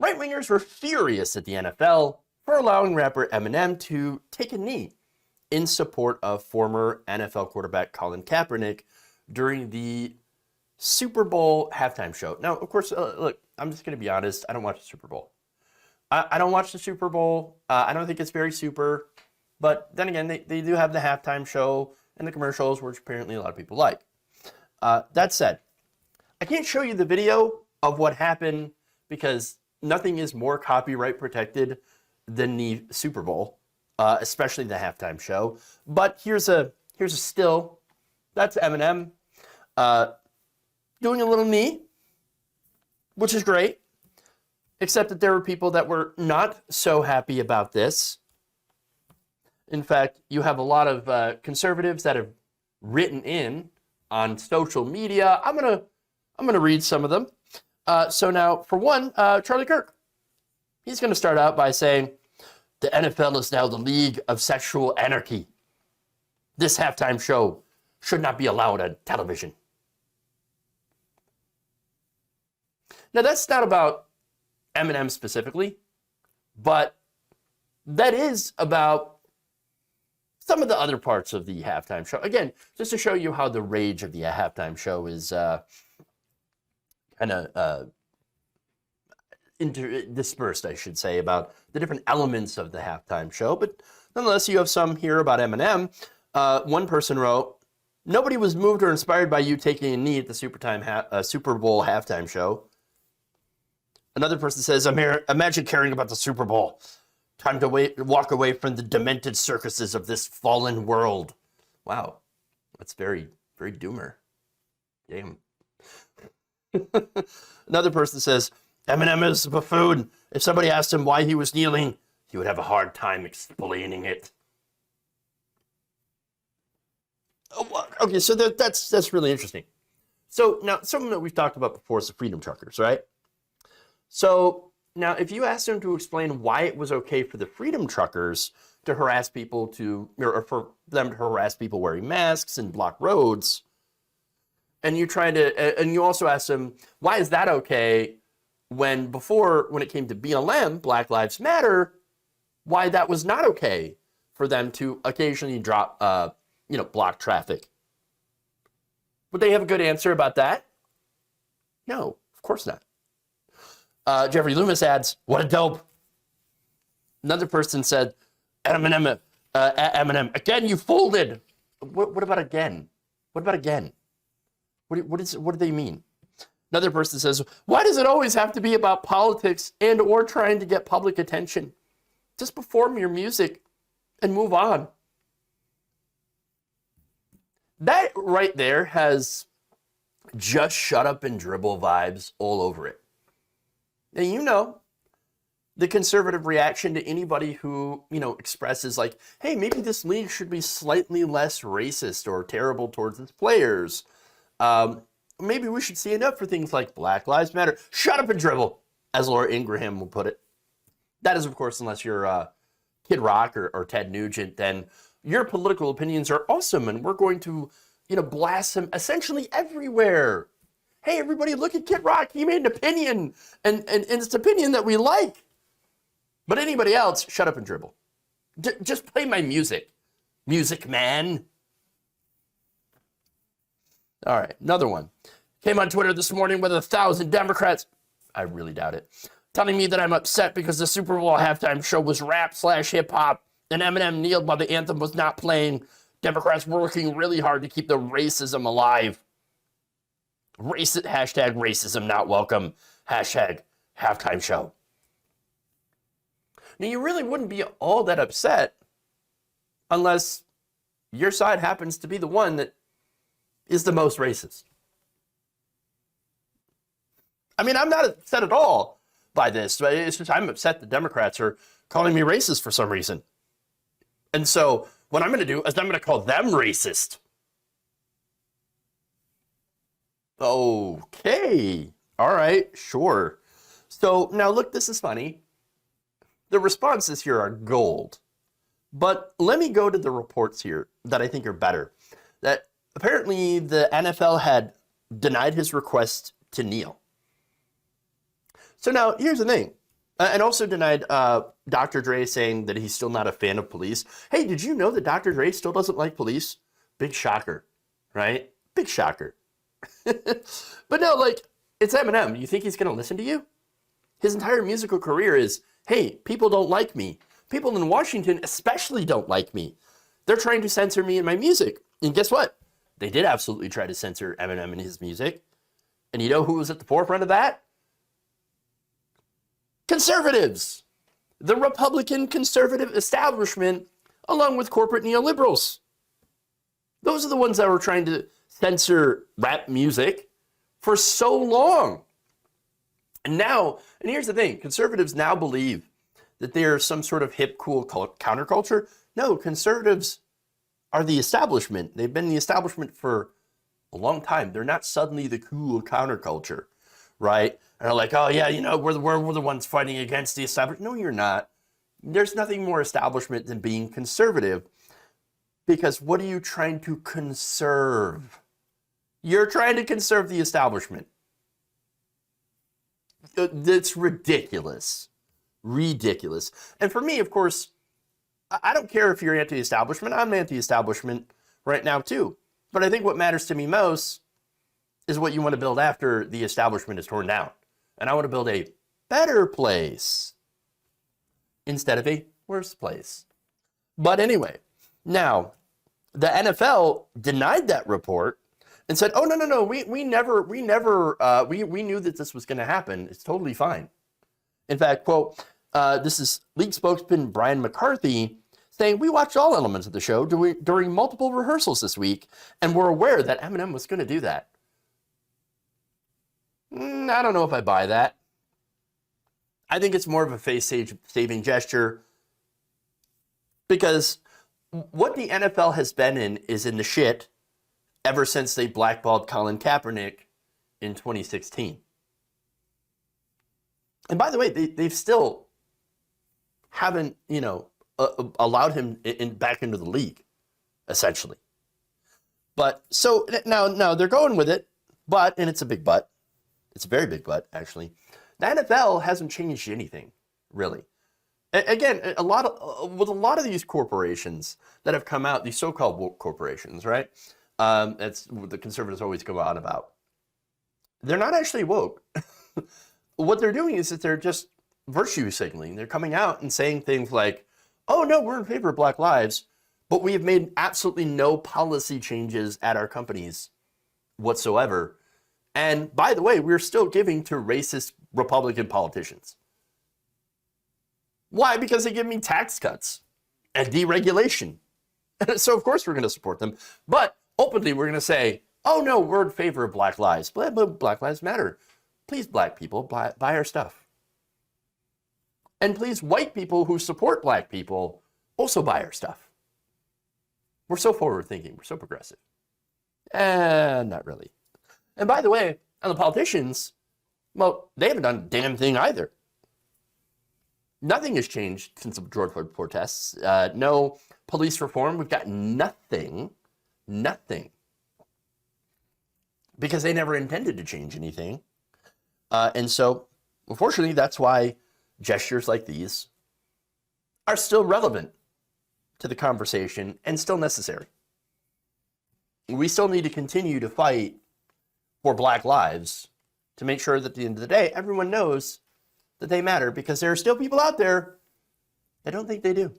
Right-wingers were furious at the NFL for allowing rapper Eminem to take a knee in support of former NFL quarterback Colin Kaepernick during the Super Bowl halftime show. Now, of course, look, I'm just going to be honest. I don't watch the Super Bowl. I don't watch the Super Bowl. I don't think it's very super. But then again, they do have the halftime show and the commercials, which apparently a lot of people like. That said, I can't show you the video of what happened because nothing is more copyright protected than the Super Bowl, especially the halftime show. But here's a still. That's Eminem doing a little knee, which is great. Except that there were people that were not so happy about this. In fact, you have a lot of conservatives that have written in on social media. I'm gonna read some of them. So now, for one, Charlie Kirk. He's going to start out by saying, the NFL is now the league of sexual anarchy. This halftime show should not be allowed on television. Now, that's not about Eminem specifically, but that is about some of the other parts of the halftime show. Again, just to show you how the rage of the halftime show is kind of dispersed, I should say, about the different elements of the halftime show. But nonetheless, you have some here about Eminem. One person wrote, nobody was moved or inspired by you taking a knee at the Super Bowl halftime show. Another person says, imagine caring about the Super Bowl. Time to walk away from the demented circuses of this fallen world. Wow, that's very, very doomer. Damn. Another person says, Eminem is a buffoon. If somebody asked him why he was kneeling, he would have a hard time explaining it. Okay, so that's really interesting. So now, something that we've talked about before is the freedom truckers, right? So now, if you asked them to explain why it was okay for the freedom truckers to harass people or for them to harass people wearing masks and block roads, and you also ask them, why is that okay when it came to BLM, Black Lives Matter, why that was not okay for them to occasionally block traffic? Would they have a good answer about that? No, of course not. Jeffrey Loomis adds, what a dope. Another person said, Eminem, again you folded. What about again? What about again? What do they mean? Another person says, why does it always have to be about politics and or trying to get public attention? Just perform your music and move on. That right there has just shut up and dribble vibes all over it. And you know, the conservative reaction to anybody who, expresses like, hey, maybe this league should be slightly less racist or terrible towards its players. Maybe we should stand up for things like Black Lives Matter. Shut up and dribble, as Laura Ingraham will put it. That is, of course, unless you're Kid Rock or Ted Nugent, then your political opinions are awesome, and we're going to, blast them essentially everywhere. Hey, everybody, look at Kid Rock. He made an opinion, and it's an opinion that we like. But anybody else, shut up and dribble. Just play my music. Music man. All right, another one. Came on Twitter this morning with 1,000 Democrats. I really doubt it. Telling me that I'm upset because the Super Bowl halftime show was rap/hip hop and Eminem kneeled while the anthem was not playing. Democrats were working really hard to keep the racism alive. Hashtag racism not welcome. Hashtag halftime show. Now, you really wouldn't be all that upset unless your side happens to be the one that is the most racist. I mean, I'm not upset at all by this. It's just I'm upset the Democrats are calling me racist for some reason. And so what I'm going to do is I'm going to call them racist. Okay. All right. Sure. So now look, this is funny. The responses here are gold. But let me go to the reports here that I think are better. That apparently the NFL had denied his request to kneel. So now here's the thing. And also denied Dr. Dre saying that he's still not a fan of police. Hey, did you know that Dr. Dre still doesn't like police? Big shocker, right? Big shocker. But no, like, it's Eminem. You think he's going to listen to you? His entire musical career is, hey, people don't like me. People in Washington especially don't like me. They're trying to censor me in my music. And guess what? They did absolutely try to censor Eminem in his music. And you know who was at the forefront of that? Conservatives. The Republican conservative establishment, along with corporate neoliberals. Those are the ones that were trying to censor rap music for so long. And here's the thing, conservatives now believe that they're some sort of hip, cool counterculture. No, conservatives are the establishment. They've been the establishment for a long time. They're not suddenly the cool counterculture, right? And they're like, oh yeah, we're the ones fighting against the establishment. No, you're not. There's nothing more establishment than being conservative. Because what are you trying to conserve? You're trying to conserve the establishment. That's ridiculous. Ridiculous. And for me, of course, I don't care if you're anti-establishment. I'm anti-establishment right now too. But I think what matters to me most is what you want to build after the establishment is torn down. And I want to build a better place instead of a worse place. But anyway, now the NFL denied that report and said, "Oh no, we knew that this was going to happen. It's totally fine." In fact, quote, this is league spokesman Brian McCarthy saying, "We watched all elements of the show during multiple rehearsals this week, and we're aware that Eminem was going to do that." I don't know if I buy that. I think it's more of a face-saving gesture because what the NFL has been in is in the shit ever since they blackballed Colin Kaepernick in 2016. And by the way, they've still haven't, allowed him back into the league, essentially. But so now they're going with it, and it's a big but. It's a very big but, actually. The NFL hasn't changed anything, really. Again, with a lot of these corporations that have come out, these so-called woke corporations, right? That's what the conservatives always go on about. They're not actually woke. What they're doing is that they're just virtue signaling. They're coming out and saying things like, "Oh no, we're in favor of Black lives, but we have made absolutely no policy changes at our companies whatsoever. And by the way, we're still giving to racist Republican politicians." Why? Because they give me tax cuts and deregulation. So of course we're going to support them. But openly we're going to say, "Oh no, we're in favor of Black lives. But Black lives matter. Please, Black people, buy our stuff. And please, white people who support Black people, also buy our stuff." We're so forward-thinking. We're so progressive. Not really. And by the way, on the politicians, well, they haven't done a damn thing either. Nothing has changed since the George Floyd protests. No police reform. We've got nothing. Nothing. Because they never intended to change anything. And so, unfortunately, that's why gestures like these are still relevant to the conversation and still necessary. We still need to continue to fight for Black lives to make sure that at the end of the day, everyone knows that they matter, because there are still people out there that don't think they do.